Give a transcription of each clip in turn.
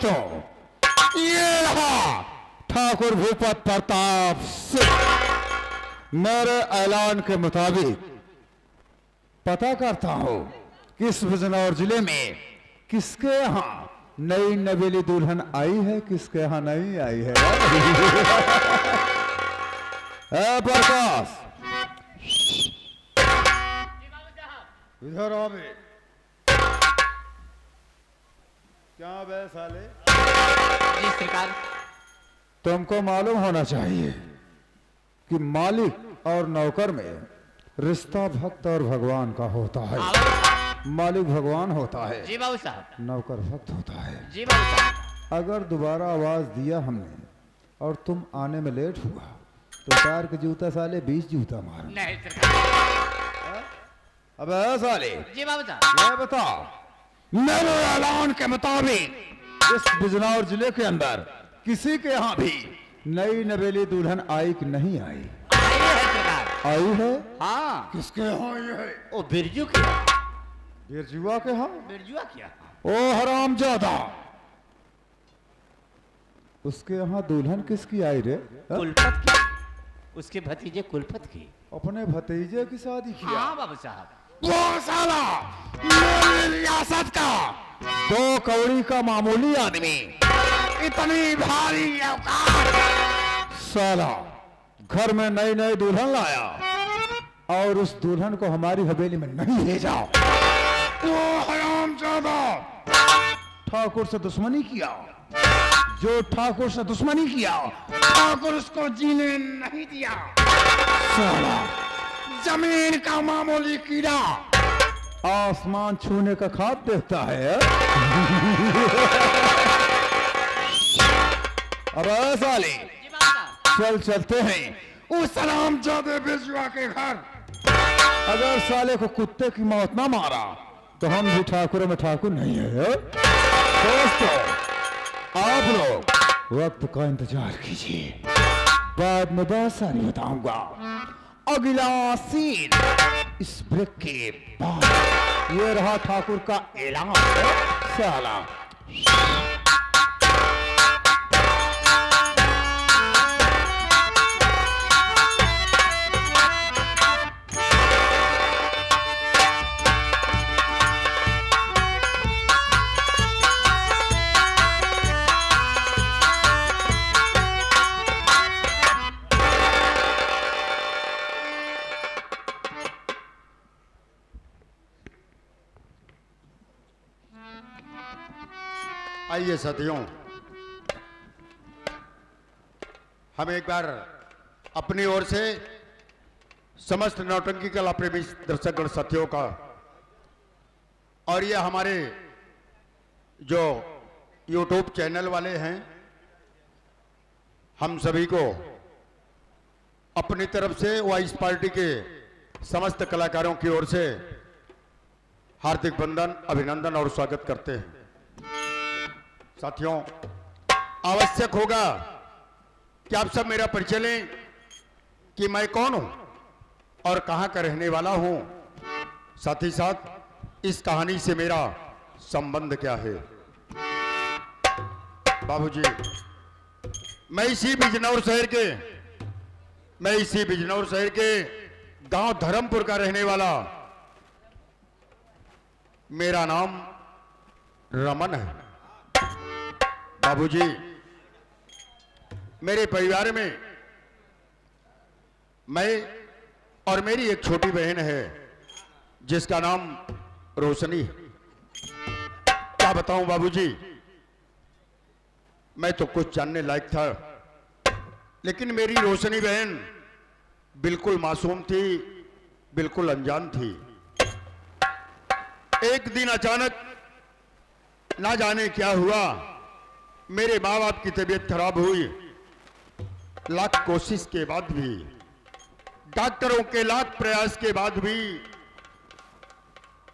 दोस्तों, ये रहा ठाकुर भूपत प्रताप सिंह। मेरे ऐलान के मुताबिक पता करता हूं किस बिजनौर जिले में किसके यहाँ नई नवेली दुल्हन आई है, किसके यहाँ नहीं आई है। प्रकाश, इधर आ बे। क्या बे साले? जी सरकार। तुमको मालूम होना चाहिए कि मालिक और नौकर में रिश्ता भक्त और भगवान का होता है। मालिक भगवान होता है, जी बाबू साहब। नौकर भक्त होता है। जी बाबू साहब। अगर दोबारा आवाज दिया हमने और तुम आने में लेट हुआ तो पैर के जूता साले 20 जूता मार। नहीं सरकार। अबे साले, जी बाबू साहब। ये बता, मेरे ऐलान के मुताबिक इस बिजनौर जिले के अंदर किसी के यहाँ भी नई नवेली दुल्हन आई कि नहीं आई? आई है सरकार। आई है? हाँ। किसके यहाँ आई है? ओ बिरजू की। बिरजुआ के यहाँ? बिरजुआ क्या? ओ हरामजादा, उसके यहाँ दुल्हन किसकी आई रे? कुलपत की। उसके भतीजे कुलपत की। अपने भतीजे की शादी किया? हाँ बाबू साहब। वो साला मेरी रियासत का 2 कौड़ी का मामूली आदमी इतनी भारी औकात, साला घर में नई नई दुल्हन लाया और उस दुल्हन को हमारी हवेली में नहीं भेजा। वो हरामजादा ठाकुर से दुश्मनी किया। जो ठाकुर से दुश्मनी किया, ठाकुर उसको जीने नहीं दिया। साला जमीन का मामूली कीड़ा आसमान छूने का ख्वाब देखता है। अरे साले, चल चलते हैं उस हरामजादे बिरजुआ के घर। अगर साले को कुत्ते की मौत ना मारा तो हम भी ठाकुरों में ठाकुर नहीं है। दोस्तों, आप लोग वक्त का इंतजार कीजिए, बाद में बहुत सारी बताऊंगा। अगला सीन इस ब्रेक के बाद। ये रहा ठाकुर का ऐलान। साला आइए साथियों, हम एक बार अपनी ओर से समस्त नौटंकी कला प्रेमी दर्शकगण साथियों का और ये हमारे जो YouTube चैनल वाले हैं, हम सभी को अपनी तरफ से वाइस पार्टी के समस्त कलाकारों की ओर से हार्दिक वंदन, अभिनंदन और स्वागत करते हैं। साथियों, आवश्यक होगा कि आप सब मेरा परिचय लें कि मैं कौन हूं और कहां का रहने वाला हूं, साथ ही साथ इस कहानी से मेरा संबंध क्या है। बाबूजी, मैं इसी बिजनौर शहर के गांव धर्मपुर का रहने वाला, मेरा नाम रमन है। बाबूजी, मेरे परिवार में मैं और मेरी एक छोटी बहन है जिसका नाम रोशनी है। क्या बताऊं बाबूजी, मैं तो कुछ जानने लायक था, लेकिन मेरी रोशनी बहन बिल्कुल मासूम थी, बिल्कुल अनजान थी। एक दिन अचानक ना जाने क्या हुआ, मेरे माँ बाप की तबीयत खराब हुई। लाख कोशिश के बाद भी, डॉक्टरों के लाख प्रयास के बाद भी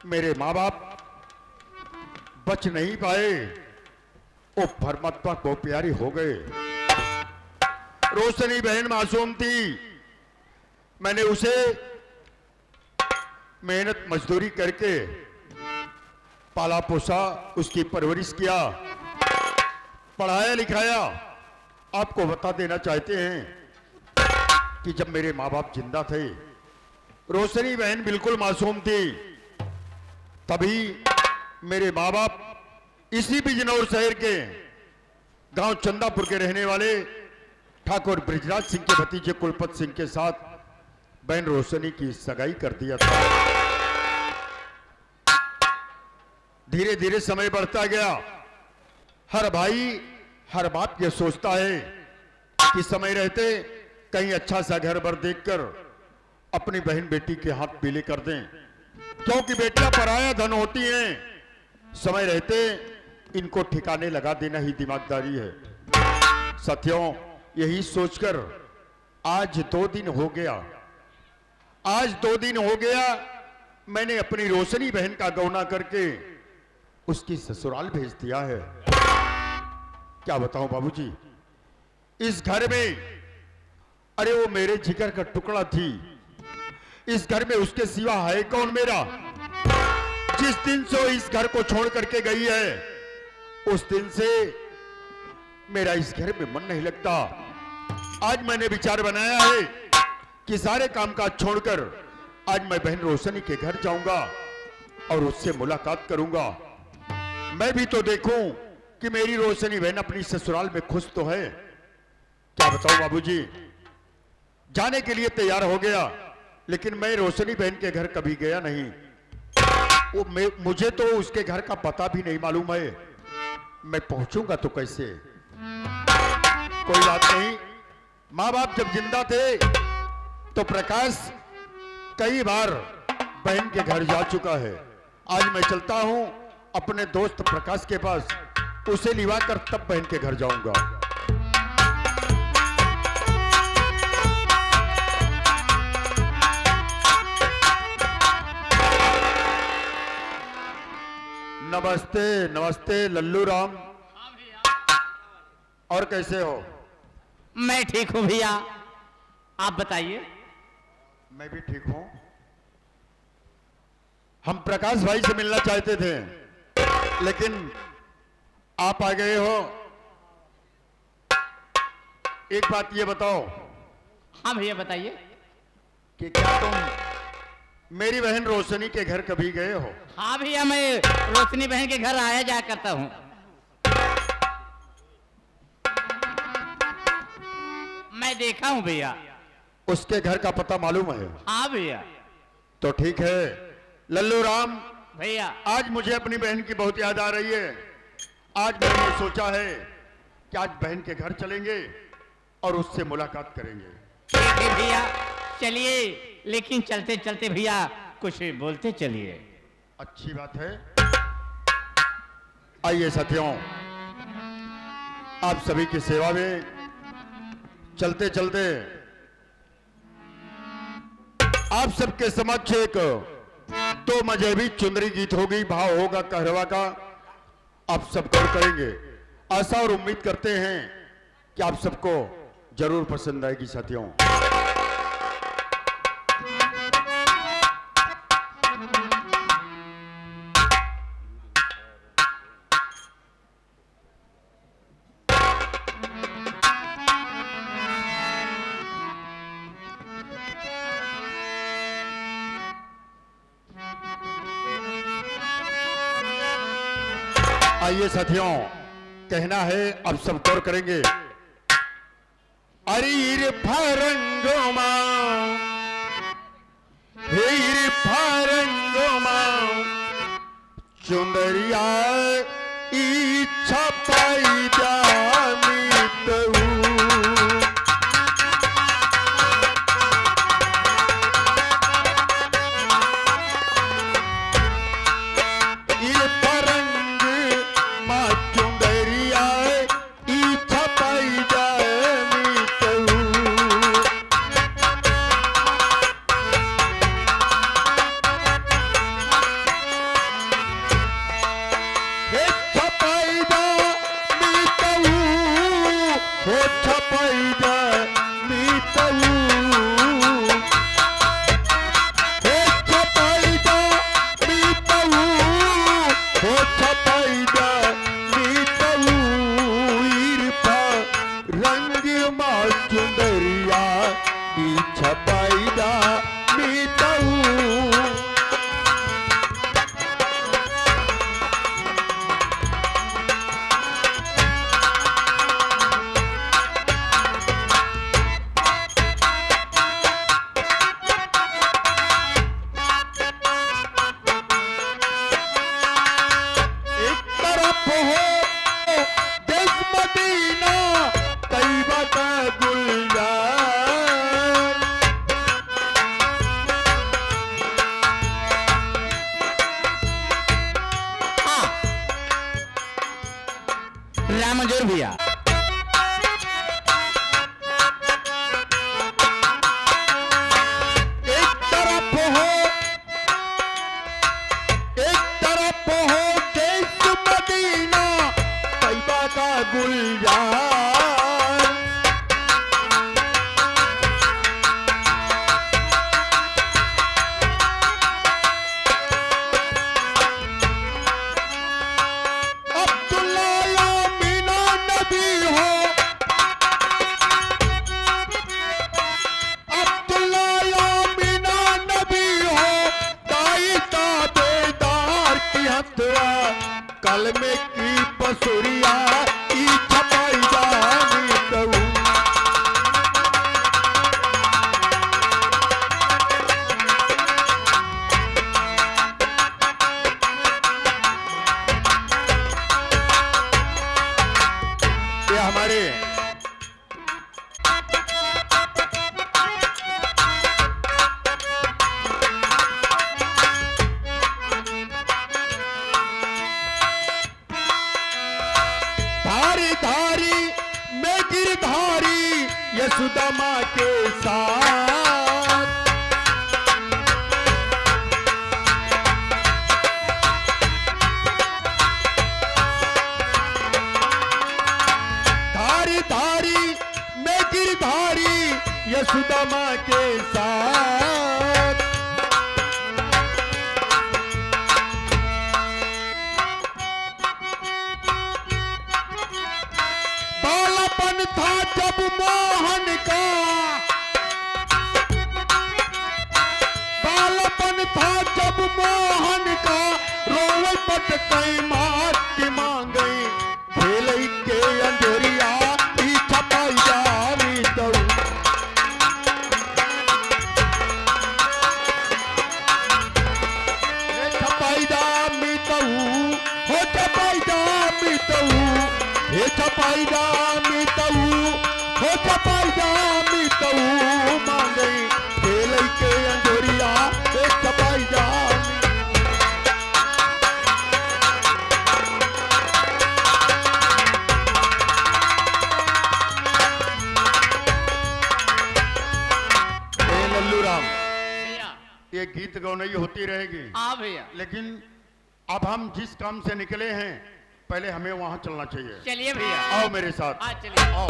मेरे माँ बाप बच नहीं पाए। वो परमात्मा को प्यारी हो गए। रोशनी बहन मासूम थी, मैंने उसे मेहनत मजदूरी करके पाला पोसा, उसकी परवरिश किया। पढ़ाया लिखाया आपको बता देना चाहते हैं कि जब मेरे माँ बाप जिंदा थे, रोशनी बहन बिल्कुल मासूम थी, तभी मेरे माँ बाप इसी बिजनौर शहर के गांव चंदापुर के रहने वाले ठाकुर ब्रिजराज सिंह के भतीजे कुलपत सिंह के साथ बहन रोशनी की सगाई कर दिया था। धीरे धीरे समय बढ़ता गया। हर भाई हर बाप ये सोचता है कि समय रहते कहीं अच्छा सा घर भर देखकर अपनी बहन बेटी के हाथ पीले कर दें, क्योंकि बेटियां पराया धन होती हैं। समय रहते इनको ठिकाने लगा देना ही दिमागदारी है। साथियों, यही सोचकर आज 2 दिन हो गया मैंने अपनी रोशनी बहन का गौना करके उसकी ससुराल भेज दिया है। क्या बताऊं बाबूजी, इस घर में, अरे वो मेरे जिगर का टुकड़ा थी, इस घर में उसके सिवा है कौन मेरा। जिस दिन से वो इस घर को छोड़ करके गई है उस दिन से मेरा इस घर में मन नहीं लगता। आज मैंने विचार बनाया है कि सारे काम काज छोड़कर आज मैं बहन रोशनी के घर जाऊंगा और उससे मुलाकात करूंगा। मैं भी तो देखूं कि मेरी रोशनी बहन अपनी ससुराल में खुश तो है। क्या बताऊं बाबूजी, जाने के लिए तैयार हो गया, लेकिन मैं रोशनी बहन के घर कभी गया नहीं। मुझे तो उसके घर का पता भी नहीं मालूम है। मैं पहुंचूंगा तो कैसे। कोई बात नहीं, माँ बाप जब जिंदा थे तो प्रकाश कई बार बहन के घर जा चुका है। आज मैं चलता हूं अपने दोस्त प्रकाश के पास, उसे लिवाकर तब बहन के घर जाऊंगा। नमस्ते नमस्ते लल्लू राम, और कैसे हो? मैं ठीक हूं भैया, आप बताइए। मैं भी ठीक हूं। हम प्रकाश भाई से मिलना चाहते थे, लेकिन आप आ गए हो। एक बात ये बताओ। हाँ भैया बताइए। कि क्या तुम मेरी बहन रोशनी के घर कभी गए हो? हाँ भैया, मैं रोशनी बहन के घर आया जाया करता हूँ। मैं देखा हूँ भैया। उसके घर का पता मालूम है? हाँ भैया। तो ठीक है लल्लू राम भैया, आज मुझे अपनी बहन की बहुत याद आ रही है। आज मैंने सोचा है कि आज बहन के घर चलेंगे और उससे मुलाकात करेंगे। ठीक है भैया, चलिए, लेकिन चलते चलते भैया कुछ बोलते चलिए। अच्छी बात है। आइए साथियों, आप सभी की सेवा में चलते चलते आप सबके समक्ष एक 2 मजहबी चुंदरी गीत होगी, भाव होगा कहरवा का, आप सब गौर करेंगे। आशा और उम्मीद करते हैं कि आप सबको जरूर पसंद आएगी साथियों। आइए साथियों, कहना है, अब सब गौर करेंगे। अरीर फारंगोमा, हीर फारंगोमा, चुंदरिया इच्छा पाई जामितऊ। का गुलजार। अब्दुल्ला या मीना नबी हो, अब्दुल्ला या मीना नबी हो, दाई ताबेदार की हत्या, कलमे की बसुरिया की छपाई जानी दऊ। ये हमारे धारी धारी में गिरधारी यशोदा माँ के साथ, धारी धारी में गिरधारी यशोदा माँ के साथ। बालापन था जब मोहन का, बालापन था जब मोहन का, रोवे पट कई मात की मांगई, खेल के अंधेरिया की छपाई जानी दऊ। छपाई जामी दऊ, हो छपाई जामी दऊ, हे छपाई जामी दऊ, हो छपाई जामी दऊ, मांगई खेल के अंधेरिया हे छपाई जामी। हे लल्लू राम, भैया ये गीत गौनई होती रहेगी, हाँ भैया लेकिन अब हम जिस काम से निकले हैं पहले हमें वहां चलना चाहिए। चलिए भैया आओ मेरे साथ, हाँ चलिए। आओ।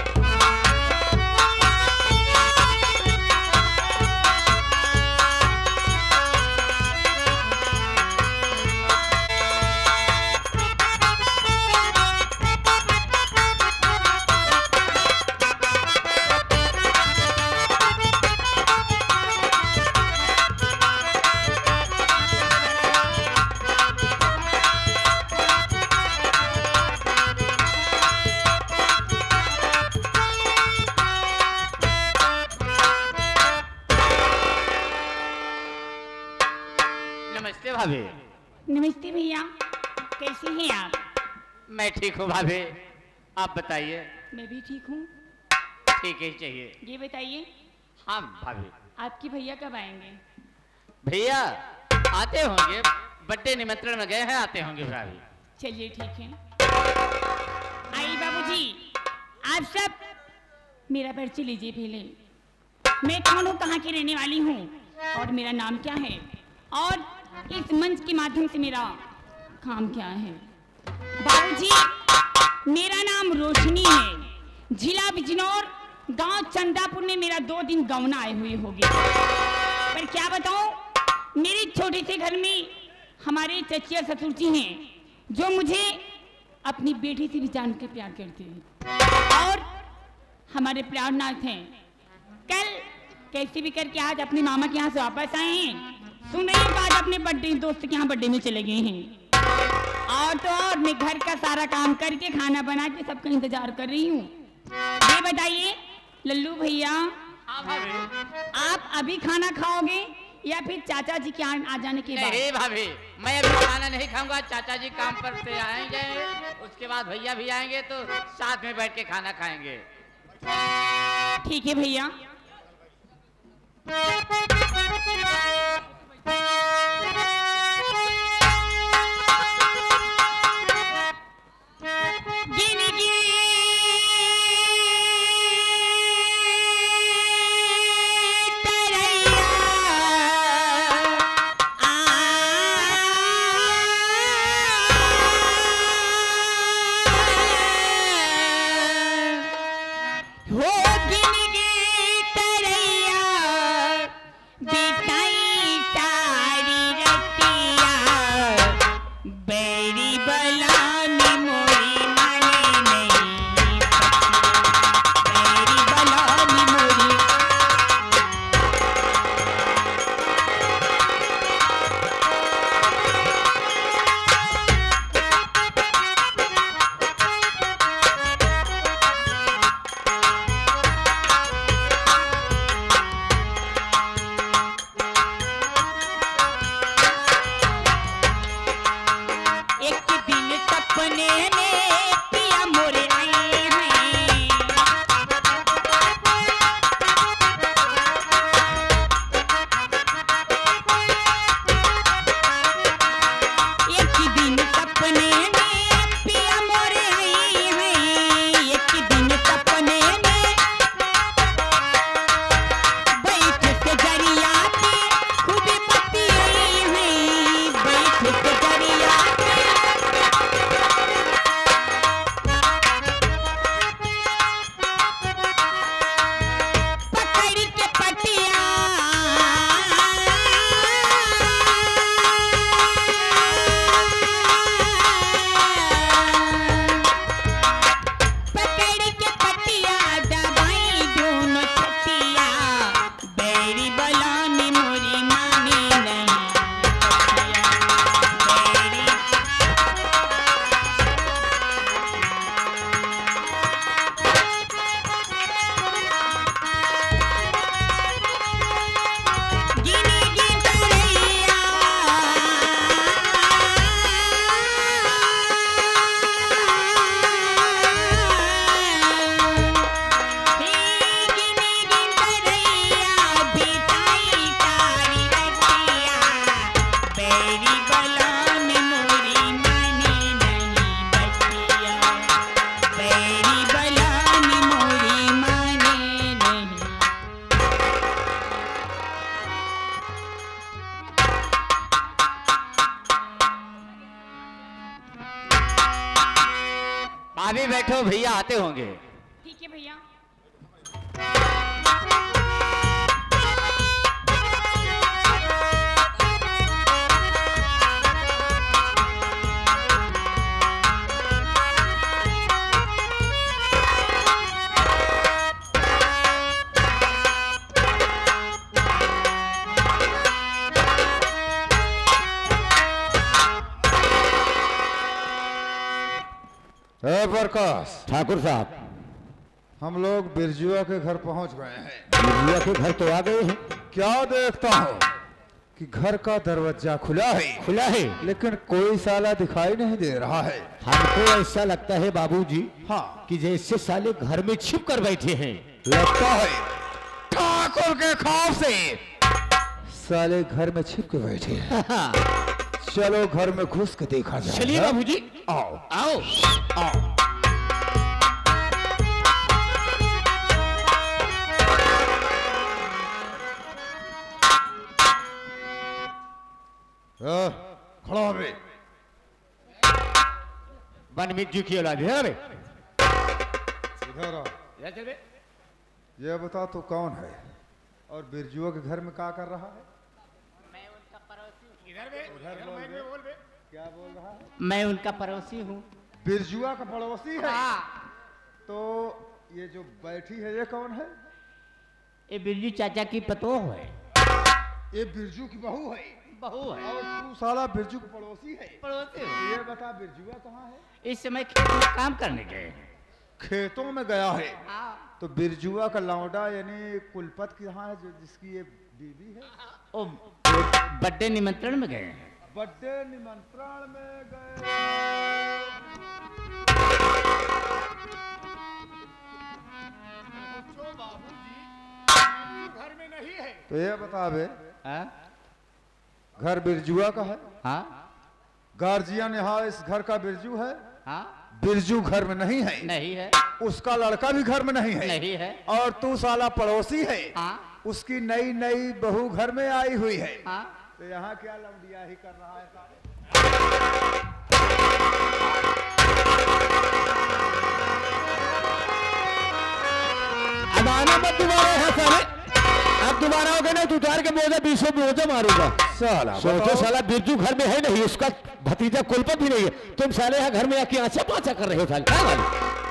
नमस्ते भाभी। नमस्ते भैया, कैसे हैं आप? मैं ठीक हूँ भाभी, आप बताइए। मैं भी ठीक हूँ। ठीक ही चाहिए। ये बताइए, हाँ भाभी। आपके भैया कब आएंगे? भैया आते होंगे, बर्थडे निमंत्रण में गए हैं, आते होंगे भाभी। चलिए ठीक है। आई बाबूजी, आप सब मेरा परिचय लीजिए पहले। मैं कौन हूँ, कहाँ की रहने वाली हूँ और मेरा नाम क्या है और इस मंच के माध्यम से मेरा काम क्या है। बाबूजी, मेरा नाम रोशनी है, जिला बिजनौर, गांव चंदापुर में मेरा 2 दिन गौना आए हुए होगे। पर क्या बताऊं, मेरे छोटे से घर में हमारे चचिया ससुर जी हैं जो मुझे अपनी बेटी से भी जान के प्यार करते हैं और हमारे प्यारनाथ हैं। कल कैसे भी करके आज अपने मामा के यहाँ से वापस आए हैं। सुन रही हूँ आज अपने बर्थडे दोस्त के यहाँ बर्थडे में चले गए हैं। और तो और मैं घर का सारा काम करके खाना बना के सबका इंतजार कर रही हूँ। ये बताइए लल्लू भैया, हाँ भाभी। आप अभी खाना खाओगे या फिर चाचा जी के आ जाने के बाद? नहीं भाभी, मैं अभी खाना नहीं खाऊंगा। चाचा जी काम पर से आएंगे, उसके बाद भैया भी आएंगे तो साथ में बैठ के खाना खाएंगे। ठीक है भैया। समय भैया आते होंगे। ठीक है भैया। ए प्रकाश, ठाकुर साहब, हम लोग बिरजुआ के घर पहुंच गए हैं। बिरजुआ के घर तो आ गए हैं। क्या देखता हूँ कि घर का दरवाजा खुला है, खुला है, लेकिन कोई साला दिखाई नहीं दे रहा है। हमको ऐसा लगता है बाबूजी, हाँ, कि जैसे साले घर में छिप कर बैठे हैं। लगता है ठाकुर के खौफ से साले घर में छिप के बैठे हैं। चलो घर में घुस के देखा जाए। चलिए बाबूजी, आओ आओ। आओ। खड़ा हो बे। बनमित की औलाद है रे। इधर आ। ये बता तू कौन है और बिरजुआ के घर में क्या कर रहा है? क्या बोल रहा है? मैं उनका पड़ोसी हूँ। बिरजुआ का पड़ोसी है? हाँ। तो ये जो बैठी है ये कौन है? ये बिरजू चाचा की पतोह है। ये बिरजू की बहू है। बहू है। और तू साला बिरजू का पड़ोसी है? पड़ोसी हूँ। ये बता बिरजुआ कहाँ है? इस समय खेत में काम करने गए हैं। खेतों में गया है। हाँ। तो बिरजुआ का लौंडा यानी कुलपत कहाँ है जो जिसकी ये बीवी है? ओ बर्थडे निमंत्रण में गए हैं। बर्थडे निमंत्रण में गए। घर में नहीं है। तो ये बता बे, हाँ? घर बिरजुआ का है? हाँ? गार्जियन यहाँ इस घर का बिरजू है? हाँ? बिरजू घर में नहीं है। नहीं है। उसका लड़का भी घर में नहीं है। नहीं है। और तू साला पड़ोसी है। हाँ? उसकी नई नई बहू घर में आई हुई है। हाँ? तो यहाँ क्या लौंडिया ही कर रहा है साले? अब आना मत दोबारा है साले। अब दोबारा हो गए ना तो उतार के बोझा 20 बोझा मारूंगा। साला सोचो साला बिरजू घर में है नहीं, उसका भतीजा कुलपत भी नहीं है। तुम साले यहाँ घर में आके आचा पाचा कर रहे हो साले। क्या बात?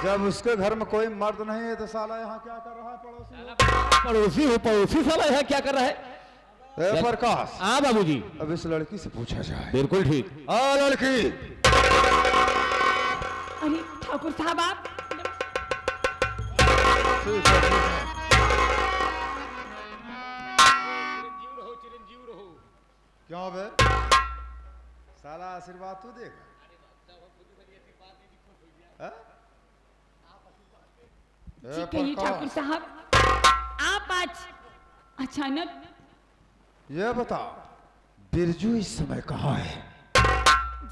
जब उसके घर में कोई मर्द नहीं है तो साला यहाँ क्या कर रहा है? पड़ोसी पड़ोसी हो, पड़ोसी साला यहाँ क्या कर रहा है? ए प्रकाश, हाँ बाबूजी, अब इस लड़की से पूछा जाए। बिल्कुल ठीक। आ लड़की, अरे ठाकुर साहब आप क्यों बे? साला आशीर्वाद तू देगा? हाँ? ए जी कहिए प्रकाश, ठाकुर साहब, आप आज अचानक। ये बता बिरजू इस समय कहाँ है?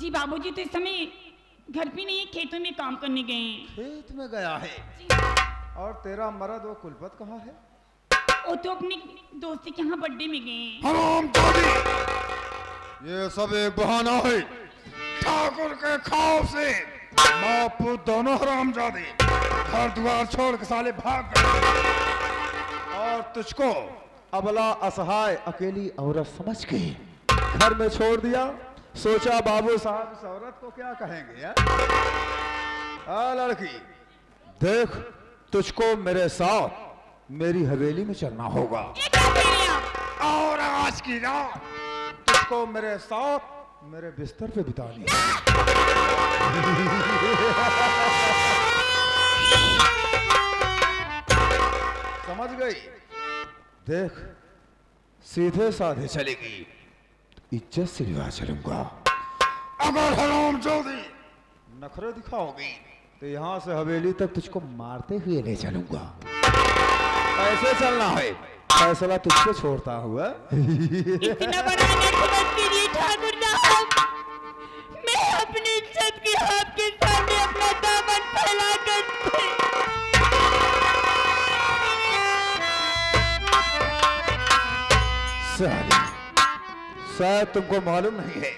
जी बाबूजी तो इस समय घर पे नहीं है, खेतों में काम करने गए हैं। खेत में गया है। जी, और तेरा मर्द वो कुलपत कहाँ है? वो तो अपने दोस्ती के यहाँ बर्थडे में गए हैं। हरामजादी! ये सब एक बहाना है ठाकुर के खौफ से। माँ पुत दोनों हरामजादे घर द्वार छोड़ के साले भाग गए और तुझको अबला असहाय अकेली औरत समझ के घर में छोड़ दिया। सोचा बाबू साहब इस औरत को क्या कहेंगे यार? लड़की देख, तुझको मेरे साथ मेरी हवेली में चलना होगा ये क्या कह रहे हैं आप? और आज की रात तुझको मेरे साथ मेरे बिस्तर पे बितानी है। समझ गई? देख, सीधे साधे चलेगी तो इज्जत से रिवा चलूंगा। अगर हरामजादी नखरे दिखाओगी तो यहाँ से हवेली तक तुझको मारते हुए ले चलूंगा। ऐसे चलना है, फैसला तुझको छोड़ता हुआ। इतना बड़ा नहीं मत कीजिए ठाकुर साहब। मैं अपनी इज्जत के आपके सामने अपना दामन फैला कर शायद तुमको मालूम नहीं है,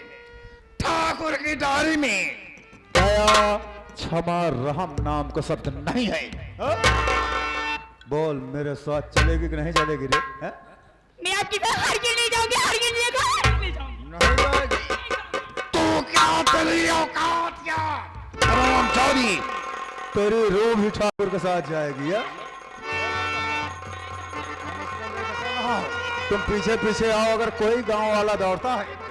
ठाकुर की डायरी में दया, क्षमा रहम नाम का शब्द नहीं है। बोल मेरे साथ चलेगी कि नहीं चलेगी रे? हैं? मैं आपकी साथ हर के ले जाऊंगी, हर के ले जाऊंगी। नहीं जाएगी। तू क्या तेरी औकात क्या? हरामजादी! तेरी रूह भी ठाकुर के साथ जाएगी या? तुम पीछे पीछे आओ, अगर कोई गांव वाला दौड़ता है